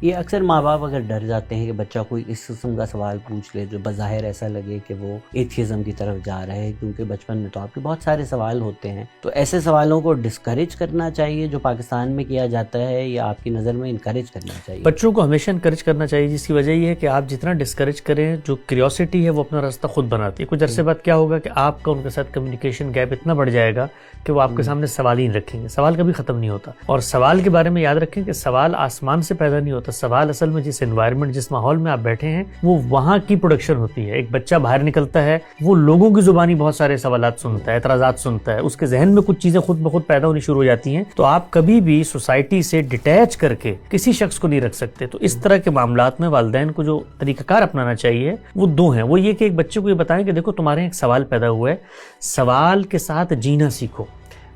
یہ اکثر ماں باپ اگر ڈر جاتے ہیں کہ بچہ کوئی اس قسم کا سوال پوچھ لے جو بظاہر ایسا لگے کہ وہ ایتھیزم کی طرف جا رہا ہے، کیونکہ بچپن میں تو آپ کے بہت سارے سوال ہوتے ہیں، تو ایسے سوالوں کو ڈسکریج کرنا چاہیے جو پاکستان میں کیا جاتا ہے، یا آپ کی نظر میں انکریج کرنا چاہیے؟ بچوں کو ہمیشہ انکریج کرنا چاہیے، جس کی وجہ یہ ہے کہ آپ جتنا ڈسکریج کریں، جو کیوریوسٹی ہے وہ اپنا راستہ خود بناتی ہے۔ کچھ عرصے بعد کیا ہوگا کہ آپ کا ان کے ساتھ کمیونیکیشن گیپ اتنا بڑھ جائے گا کہ وہ آپ کے سامنے سوال ہی نہیں رکھیں گے۔ سوال کبھی ختم نہیں ہوتا، اور سوال کے بارے میں یاد رکھیں کہ سوال آسمان سے پیدا نہیں ہوتا، سوال اصل میں جس انوائرمنٹ، جس ماحول میں آپ بیٹھے ہیں وہ وہاں کی پروڈکشن ہوتی ہے۔ ایک بچہ باہر نکلتا ہے، وہ لوگوں کی زبانی بہت سارے سوالات سنتا ہے، اعتراضات سنتا ہے، اس کے ذہن میں کچھ چیزیں خود بخود پیدا ہونی شروع ہو جاتی ہیں۔ تو آپ کبھی بھی سوسائٹی سے ڈیٹیچ کر کے کسی شخص کو نہیں رکھ سکتے۔ تو اس طرح کے معاملات میں والدین کو جو طریقہ کار اپنانا چاہیے وہ دو ہیں۔ وہ یہ کہ ایک بچے کو یہ بتائیں کہ دیکھو تمہارے ایک سوال پیدا ہوا ہے، سوال کے ساتھ جینا سیکھو۔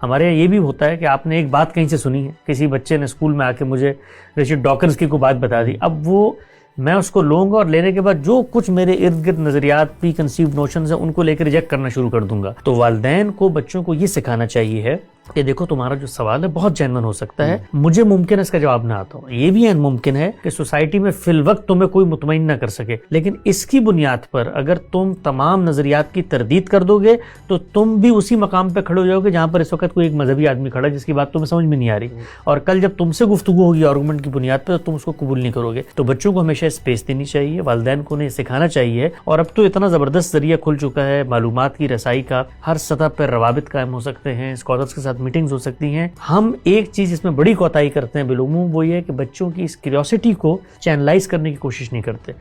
ہمارے یہاں یہ بھی ہوتا ہے کہ آپ نے ایک بات کہیں سے سنی ہے، کسی بچے نے اسکول میں آ کے مجھے رچرڈ ڈاکنز کی کوئی بات بتا دی، اب وہ میں اس کو لوں گا اور لینے کے بعد جو کچھ میرے ارد گرد نظریات، پری کنسیوڈ نوشنز ہیں ان کو لے کے ریجیکٹ کرنا شروع کر دوں گا۔ تو والدین کو بچوں کو یہ سکھانا چاہیے ہے کہ دیکھو تمہارا جو سوال ہے بہت جینون ہو سکتا ہے، مجھے ممکن ہے اس کا جواب نہ آتا ہو، یہ بھی ممکن ہے کہ سوسائٹی میں فی الوقت تمہیں کوئی مطمئن نہ کر سکے، لیکن اس کی بنیاد پر اگر تم تمام نظریات کی تردید کر دو گے تو تم بھی اسی مقام پہ کھڑے ہو جاؤ گے جہاں پر اس وقت کوئی ایک مذہبی آدمی کھڑا ہے جس کی بات تمہیں سمجھ میں نہیں آ رہی، اور کل جب تم سے گفتگو ہوگی آرگومنٹ کی بنیاد پہ تو تم اس کو قبول نہیں کرو گے۔ تو بچوں کو ہمیشہ اسپیس دینی چاہیے، والدین کو انہیں سکھانا چاہیے، اور اب تو اتنا زبردست ذریعہ کھل چکا ہے معلومات کی رسائی کا، ہر سطح پر روابط قائم ہو سکتے ہیں، اسکالرس کے ساتھ میٹنگز ہو سکتی ہیں۔ ہم ایک چیز اس میں بڑی کوتاہی کرتے ہیں بالعموم، وہ یہ ہے کہ بچوں کی اس کیوریوسٹی کو چینلائز کرنے کی کوشش نہیں کرتے۔